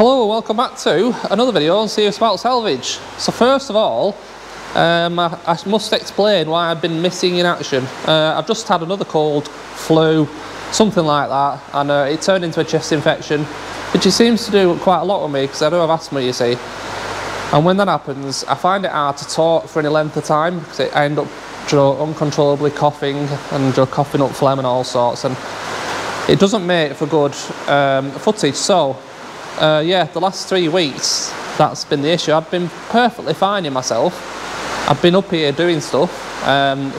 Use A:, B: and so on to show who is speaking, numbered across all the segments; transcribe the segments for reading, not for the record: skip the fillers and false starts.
A: Hello and welcome back to another video on Serious About Salvage. So first of all, I must explain why I've been missing in action. I've just had another cold, flu, something like that, and it turned into a chest infection, which it seems to do quite a lot with me because I do have asthma, you see. And when that happens, I find it hard to talk for any length of time because I end up uncontrollably coughing and coughing up phlegm and all sorts, and it doesn't make for good footage. So yeah, the last 3 weeks that's been the issue. I've been perfectly fine in myself. I've been up here doing stuff,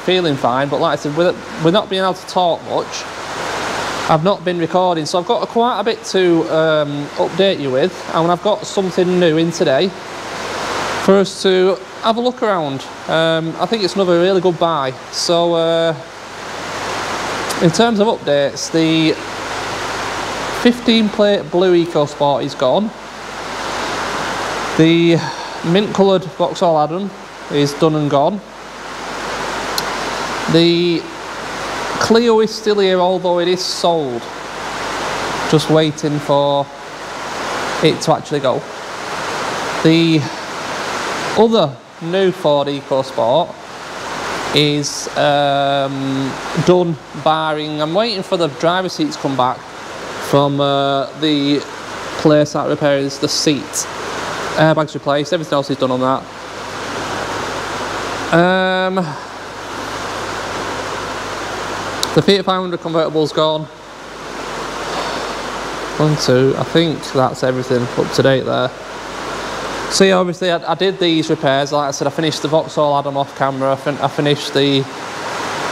A: feeling fine, but like I said, with not being able to talk much, I've not been recording, so I've got quite a bit to update you with, and I've got something new in today for us to have a look around. I think it's another really good buy. So in terms of updates, the 15 plate blue EcoSport is gone. The mint coloured Vauxhall Adam is done and gone. The Clio is still here, although it is sold. Just waiting for it to actually go. The other new Ford EcoSport is done, barring I'm waiting for the driver's seat to come back from the place that repairs the seat. Airbags replaced, everything else is done on that. The Fiat 500 convertible's gone. 1, 2, I think that's everything up to date there. So yeah, obviously I did these repairs. Like I said, I finished the Vauxhall Adam off camera, I finished the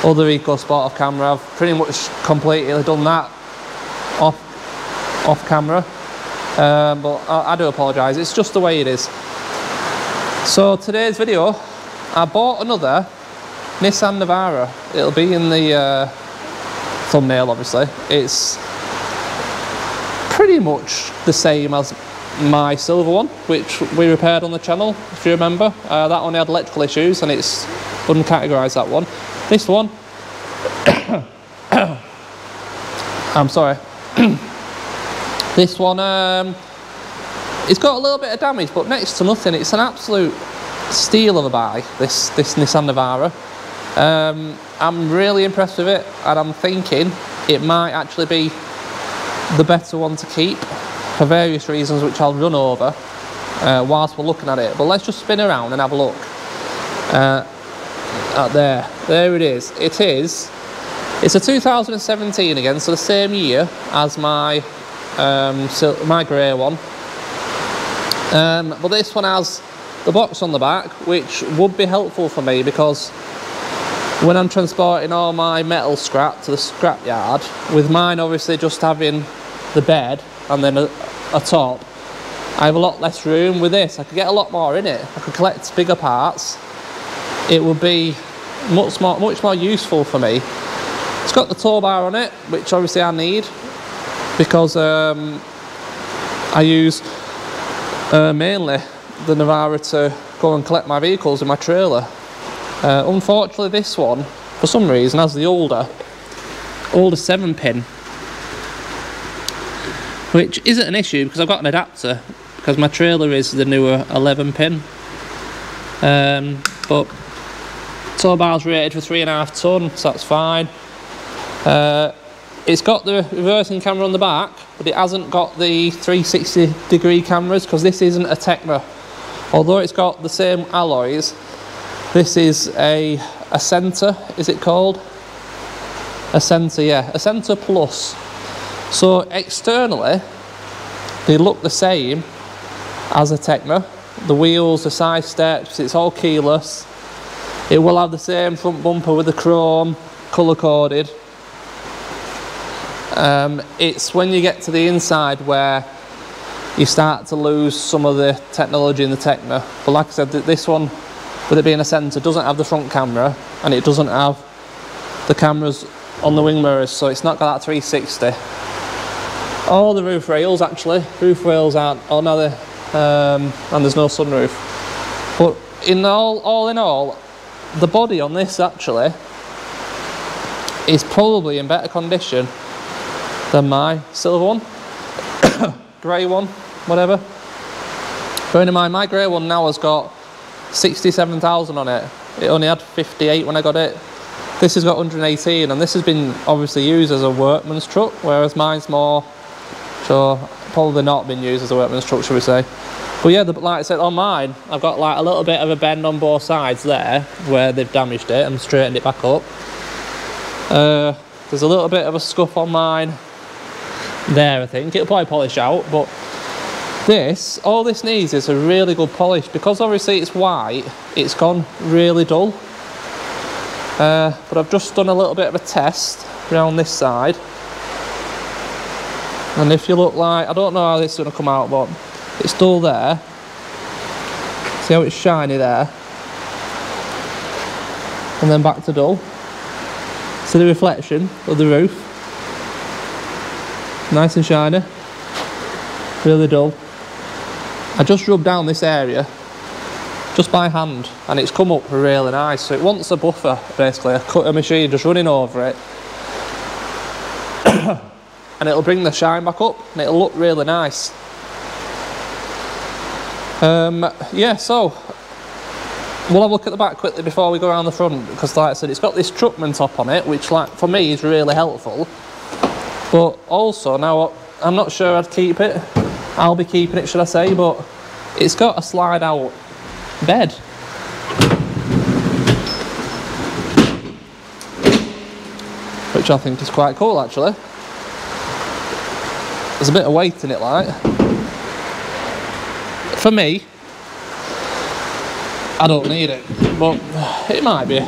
A: other EcoSport off camera. I've pretty much completely done that off camera, but I do apologise, it's just the way it is. So today's video, I bought another Nissan Navara. It'll be in the thumbnail, obviously. It's pretty much the same as my silver one, which we repaired on the channel, if you remember. That only had electrical issues and it's uncategorised, that one. This one I'm sorry. This one it's got a little bit of damage, but next to nothing. It's an absolute steal of a buy, this Nissan Navara. I'm really impressed with it, and I'm thinking it might actually be the better one to keep for various reasons, which I'll run over whilst we're looking at it. But let's just spin around and have a look at there it is. It's a 2017 again, so the same year as my grey one, but this one has the box on the back, which would be helpful for me because when I'm transporting all my metal scrap to the scrap yard, with mine obviously just having the bed and then a top, I have a lot less room. With this I could get a lot more in it. I could collect bigger parts. It would be much more useful for me. It's got the tow bar on it, which obviously I need because I use mainly the Navara to go and collect my vehicles in my trailer. Unfortunately this one, for some reason, has the older 7-pin, which isn't an issue because I've got an adapter, because my trailer is the newer 11-pin. But tow bar's rated for 3.5 tonne, so that's fine. It's got the reversing camera on the back, but it hasn't got the 360-degree cameras because this isn't a Tecna. Although it's got the same alloys, this is a Centre, is it called? A Centre, yeah, a Centre Plus. So externally, they look the same as a Tecna. The wheels, the side steps, it's all keyless. It will have the same front bumper with the chrome, colour-coded. It's when you get to the inside where you start to lose some of the technology in the Tecna. But like I said, this one, with it being a Centre, doesn't have the front camera, and it doesn't have the cameras on the wing mirrors, so it's not got that 360. All the roof rails, actually, roof rails aren't, oh no, and there's no sunroof. But all in all, the body on this actually is probably in better condition than my silver one. Grey one, whatever. Bearing in mind, my grey one now has got 67,000 on it. It only had 58 when I got it. This has got 118, and this has been obviously used as a workman's truck, whereas mine's more, so probably not been used as a workman's truck, should we say. But yeah, like I said, on mine, I've got like a little bit of a bend on both sides there, where they've damaged it and straightened it back up. There's a little bit of a scuff on mine there, I think. It'll probably polish out, but this, all this needs is a really good polish, because obviously it's white, it's gone really dull. But I've just done a little bit of a test around this side, and if you look, like, I don't know how this is going to come out, but it's dull there. See how it's shiny there, and then back to dull. See the reflection of the roof, nice and shiny, really dull. I just rubbed down this area just by hand, and it's come up really nice. So it wants a buffer, basically, a cutter machine just running over it, and it'll bring the shine back up, and it'll look really nice. Yeah, so we'll have a look at the back quickly before we go around the front, because like I said, it's got this truckman top on it, which, like, for me is really helpful. But also, now I'm not sure I'd keep it. I'll be keeping it, should I say, but it's got a slide out bed, which I think is quite cool, actually. There's a bit of weight in it, like. For me, I don't need it, but it might be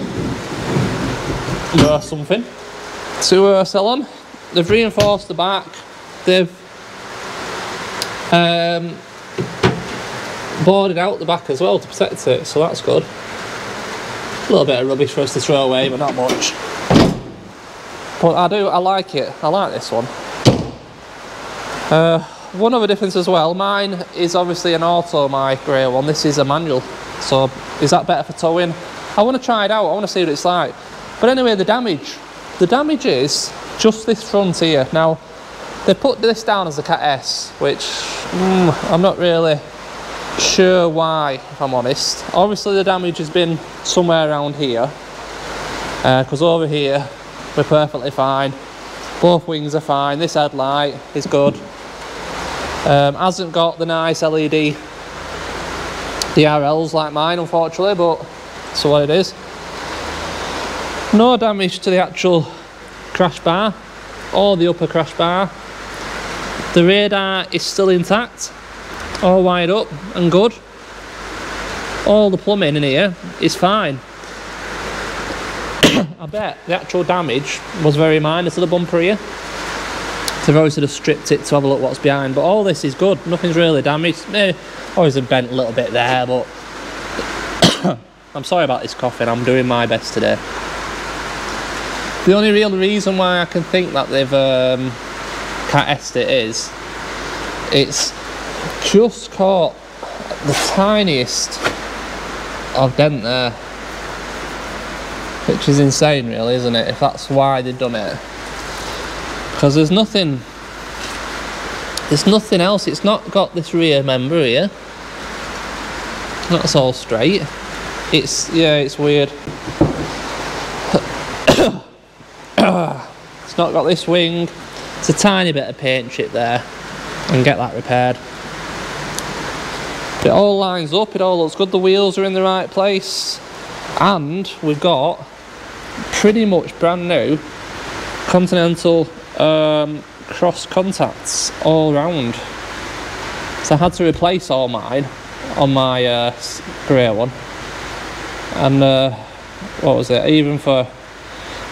A: worth something to sell on. They've reinforced the back, they've boarded out the back as well to protect it, so that's good. A little bit of rubbish for us to throw away, but not much. But I like it. I like this one. One other difference as well, mine is obviously an auto, my grey one. This is a manual, so is that better for towing? I want to try it out, I want to see what it's like. But anyway, the damage is just this front here. Now, they put this down as a Cat S, which I'm not really sure why, if I'm honest. Obviously the damage has been somewhere around here, because over here we're perfectly fine. Both wings are fine. This headlight is good. Hasn't got the nice LED DRLs like mine, unfortunately, but that's what it is. No damage to the actual crash bar or the upper crash bar. The radar is still intact, all wired up and good. All the plumbing in here is fine. I bet the actual damage was very minor to the bumper here. They've obviously just stripped it to have a look what's behind, but all this is good. Nothing's really damaged. Always bent a little bit there, but I'm sorry about this coughing. I'm doing my best today. The only real reason why I can think that they've Cat S'd it is, it's just caught the tiniest of dent there, which is insane, really, isn't it? If that's why they've done it, because there's nothing else. It's not got this rear member here. That's all straight. It's weird. It's not got this wing. It's a tiny bit of paint chip there, and get that repaired. It all lines up, it all looks good. The wheels are in the right place, and we've got pretty much brand new Continental cross contacts all round. So I had to replace all mine on my grey one, and what was it, even for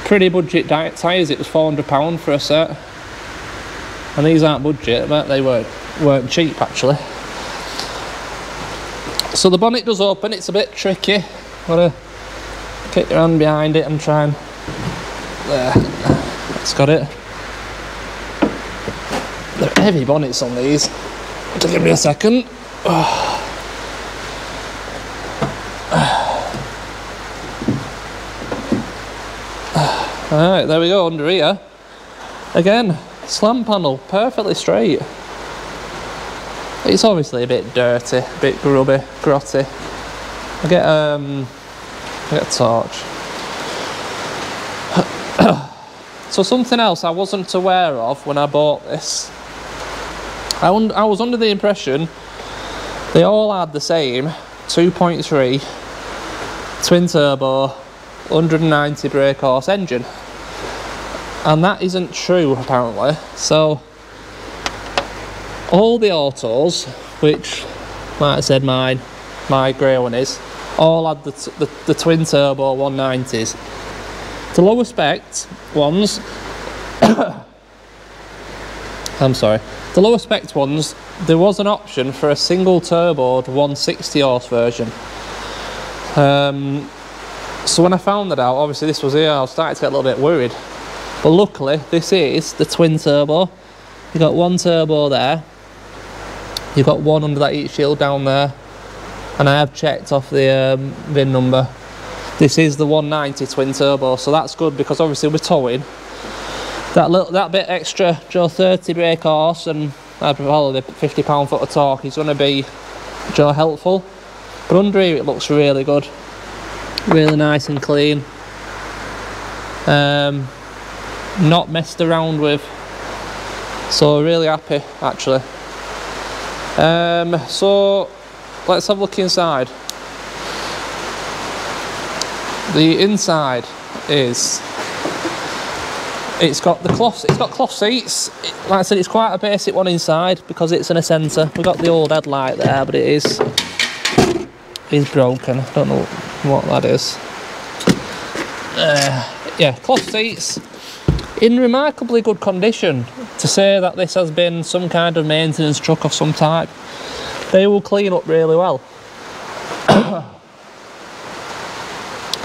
A: pretty budget tyres it was £400 for a set, and these aren't budget. I bet they weren't cheap, actually. So the bonnet does open. It's a bit tricky. Gotta get your hand behind it and try and there, that's got it. They're heavy bonnets on these. Just give me a second. Alright, there we go, under here. Again, slam panel, perfectly straight. It's obviously a bit dirty, a bit grubby, grotty. I get a torch. So something else I wasn't aware of when I bought this. I was under the impression they all had the same 2.3 twin turbo 190 brake horse engine, and that isn't true apparently. So all the autos, which like I said my grey one is, all had the twin turbo 190s. The lower spec ones I'm sorry, the lower spec ones, there was an option for a single turboed 160 horse version. So when I found that out, obviously this was here, I was starting to get a little bit worried. But luckily, this is the twin turbo. You got one turbo there. You've got one under that heat shield down there. And I have checked off the VIN number. This is the 190 twin turbo, so that's good because obviously we're towing. That bit extra, 30 brake horse and probably 50 pound-foot of torque is going to be helpful. But under here it looks really good, really nice and clean. Not messed around with, so really happy actually. So let's have a look inside. The inside is, it's got cloth seats. Like I said, it's quite a basic one inside because it's in a centre. We've got the old headlight there, but it is broken. I don't know what that is. Yeah, cloth seats in remarkably good condition. To say that this has been some kind of maintenance truck of some type, they will clean up really well.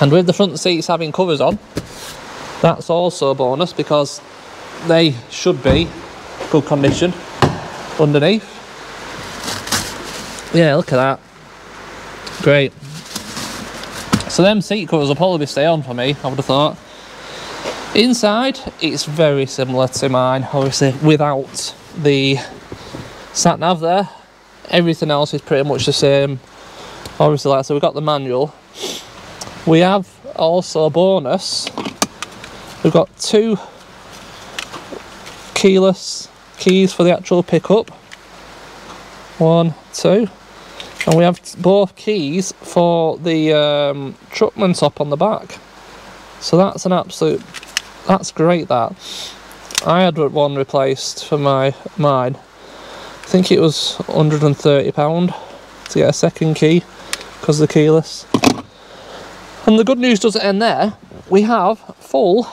A: And with the front seats having covers on, that's also a bonus because they should be good condition underneath. Yeah, look at that. Great. So them seat covers will probably stay on for me, I would have thought. Inside, it's very similar to mine, obviously without the sat nav there. Everything else is pretty much the same. Obviously, like I said, we've got the manual. We have also a bonus. We've got 2 keyless keys for the actual pickup. 1, 2. And we have both keys for the truckman top on the back. So that's an absolute, that's great that. I had one replaced for mine. I think it was £130 to get a second key because of the keyless. And the good news doesn't end there. We have full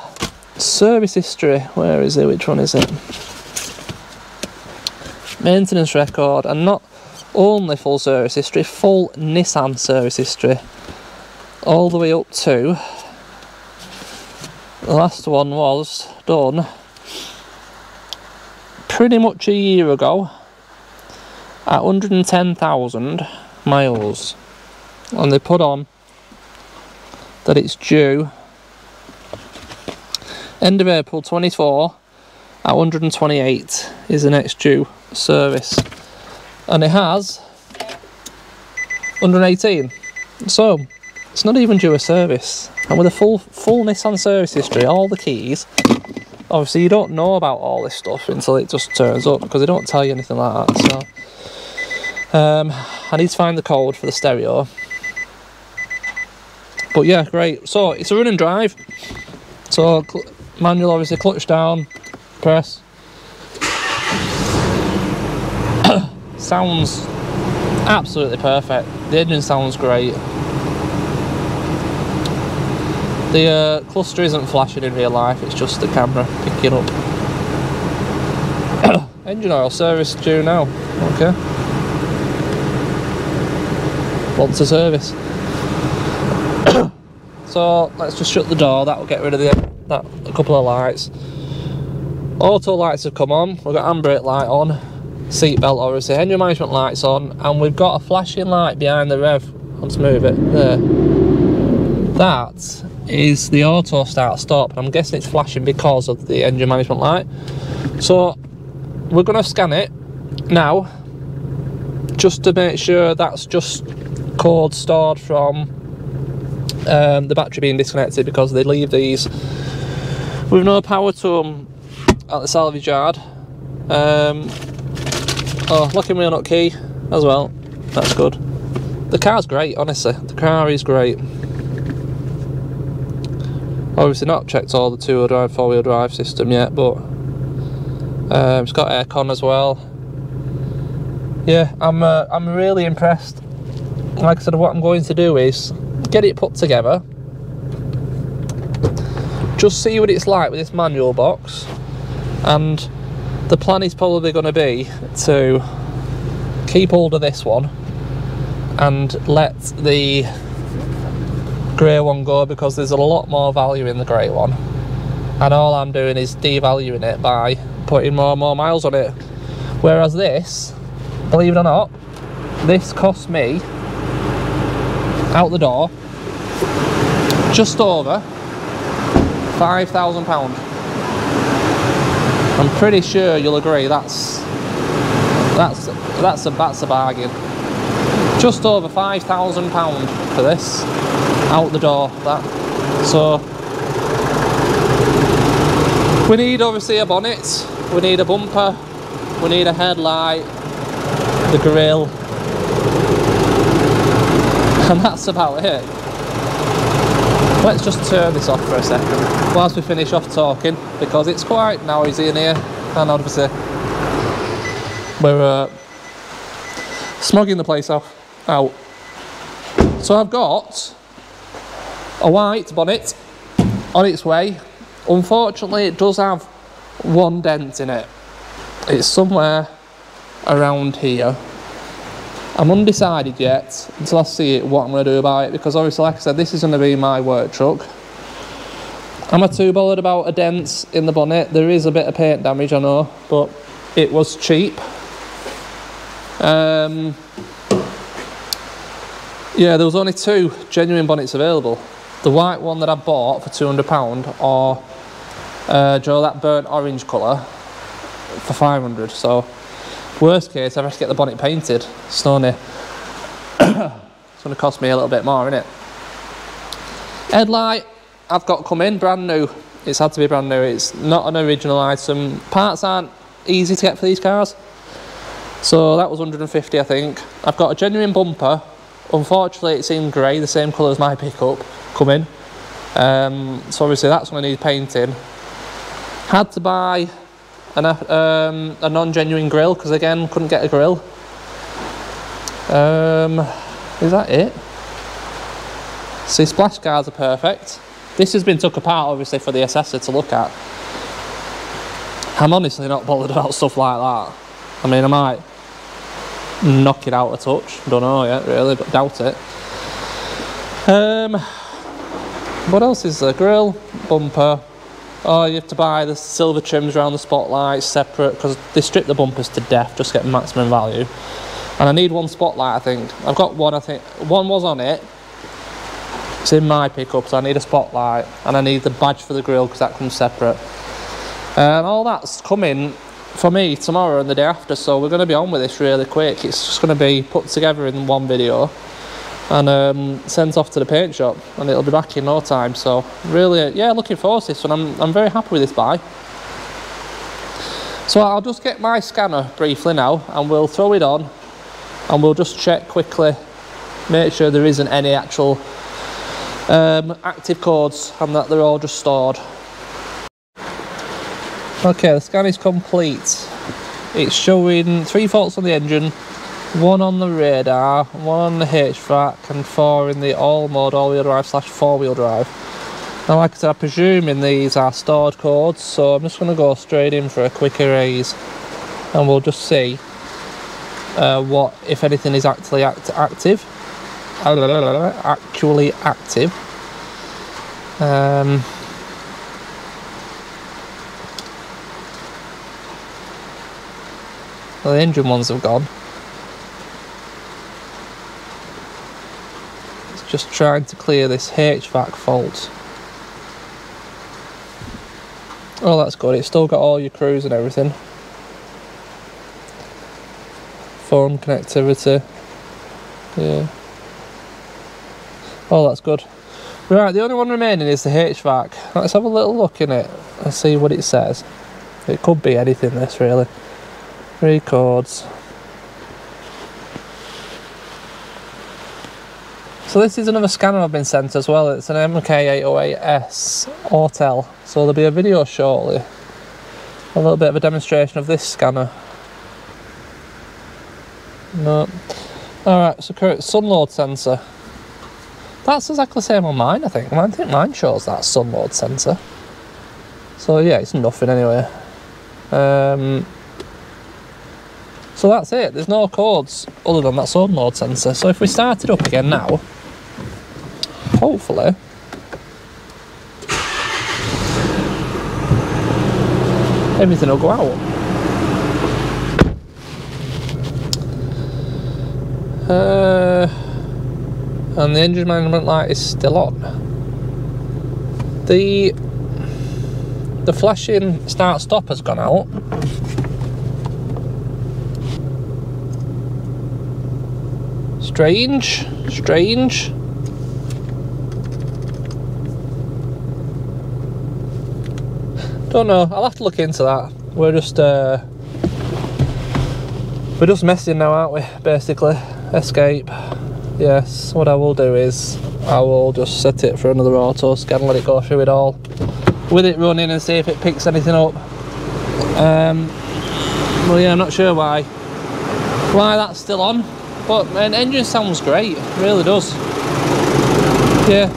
A: service history. Where is it? Which one is it? Maintenance record, and not only full service history, full Nissan service history. All the way up to, the last one was done pretty much a year ago at 110,000 miles. And they put on that it's due end of April 24 at 128 is the next due service, and it has 118, so it's not even due a service. And with a full Nissan service history, all the keys, obviously you don't know about all this stuff until it just turns up because they don't tell you anything like that. So I need to find the code for the stereo. But yeah, great. So it's a run and drive. So manual, obviously, clutch down, press. Sounds absolutely perfect. The engine sounds great. The cluster isn't flashing in real life, it's just the camera picking up. Engine oil service due now. Okay. Wants a service. So let's just shut the door. That will get rid of a couple of lights. Auto lights have come on. We've got handbrake light on, seat belt obviously, engine management lights on, and we've got a flashing light behind the rev. Let's move it there. That is the auto start stop. I'm guessing it's flashing because of the engine management light. So we're going to scan it now. just to make sure that's just code stored from the battery being disconnected, because they leave these with no power to them at the salvage yard. Oh, locking wheel nut key as well, that's good. The car's great, honestly, the car is great. Obviously not checked all the 2-wheel drive, 4-wheel drive system yet, but it's got aircon as well. Yeah, I'm really impressed. Like I said, what I'm going to do is get it put together, just see what it's like with this manual box, and the plan is probably going to be to keep hold of this one and let the grey one go, because there's a lot more value in the grey one, and all I'm doing is devaluing it by putting more and more miles on it. Whereas this, believe it or not, this cost me out the door just over £5,000. I'm pretty sure you'll agree that's a bargain. Just over £5,000 for this out the door. That, so we need obviously a bonnet, we need a bumper, we need a headlight, the grille, and that's about it. Let's just turn this off for a second whilst we finish off talking, because it's quite noisy in here, and obviously we're smogging the place out. So I've got a white bonnet on its way. Unfortunately, it does have one dent in it. It's somewhere around here. I'm undecided yet until I see it what I'm going to do about it, because obviously, like I said, this is going to be my work truck. Am I too bothered about a dent in the bonnet? There is a bit of paint damage, I know, but it was cheap. Yeah, there was only 2 genuine bonnets available. The white one that I bought for £200, or Joe, that burnt orange colour for £500. So worst case, I have to get the bonnet painted. It's only it's going to cost me a little bit more, innit? Headlight I've got coming, brand new. It's had to be brand new. It's not an original item. Parts aren't easy to get for these cars, so that was 150, I think. I've got a genuine bumper. Unfortunately, it's in grey, the same colour as my pickup, coming. So obviously that's going to need painting. Had to buy a non-genuine grill, because again, couldn't get a grill. Is that it? See, splash guards are perfect. This has been took apart, obviously, for the assessor to look at. I'm honestly not bothered about stuff like that. I mean, I might knock it out a touch, don't know yet really, but doubt it. What else is there? Grill, bumper. Oh, you have to buy the silver trims around the spotlights separate, because they strip the bumpers to death just to get maximum value. And I need one spotlight, I think. I've got one, I think. One was on it. It's in my pickup, so I need a spotlight. And I need the badge for the grill, because that comes separate. And all that's coming for me tomorrow and the day after, so we're going to be on with this really quick. It's just going to be put together in one video and sent off to the paint shop, and it'll be back in no time. So really, yeah, looking forward to this one. I'm very happy with this buy. So I'll just get my scanner briefly now, and we'll throw it on, and we'll just check quickly, make sure there isn't any actual active codes, and that they're all just stored. Okay, the scan is complete. It's showing 3 faults on the engine, 1 on the radar, 1 on the HVAC, and 4 in the all mode all-wheel drive / 4-wheel drive. Now, like I said, I'm presuming these are stored codes, so I'm just going to go straight in for a quick erase, and we'll just see what, if anything, is actually active. Actually active. Well, the engine ones have gone. It's just trying to clear this HVAC fault. Oh, that's good. It's still got all your crews and everything. phone connectivity. Yeah. Oh, that's good. Right, the only one remaining is the HVAC. Let's have a little look in it and see what it says. It could be anything, this, really. Records. So this is another scanner I've been sent as well. It's an MK808S Hotel. So there'll be a video shortly. A little bit of a demonstration of this scanner. No. Alright, so correct, sun load sensor. That's exactly the same on mine, I think. I think mine shows that sun load sensor. So yeah, it's nothing anyway. So that's it. There's no codes other than that sun load sensor. So if we start it up again now, hopefully everything will go out. And the engine management light is still on. The flashing start stop has gone out. Strange. Don't know, I'll have to look into that. We're just messing now, aren't we, basically. Escape. Yes, what I will do is I will just set it for another auto scan, let it go through it all with it running and see if it picks anything up. Well, yeah, I'm not sure why that's still on, but an engine sounds great, it really does. Yeah,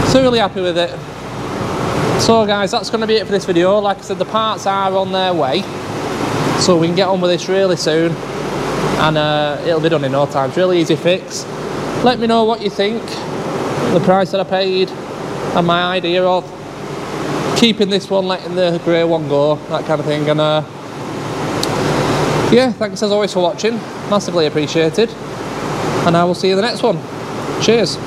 A: so really happy with it. So guys, that's going to be it for this video. Like I said, the parts are on their way, so we can get on with this really soon, and it'll be done in no time. It's really easy fix. Let me know what you think, the price that I paid, and my idea of keeping this one, letting the grey one go, that kind of thing. And yeah, thanks as always for watching, massively appreciated, and I will see you in the next one. Cheers.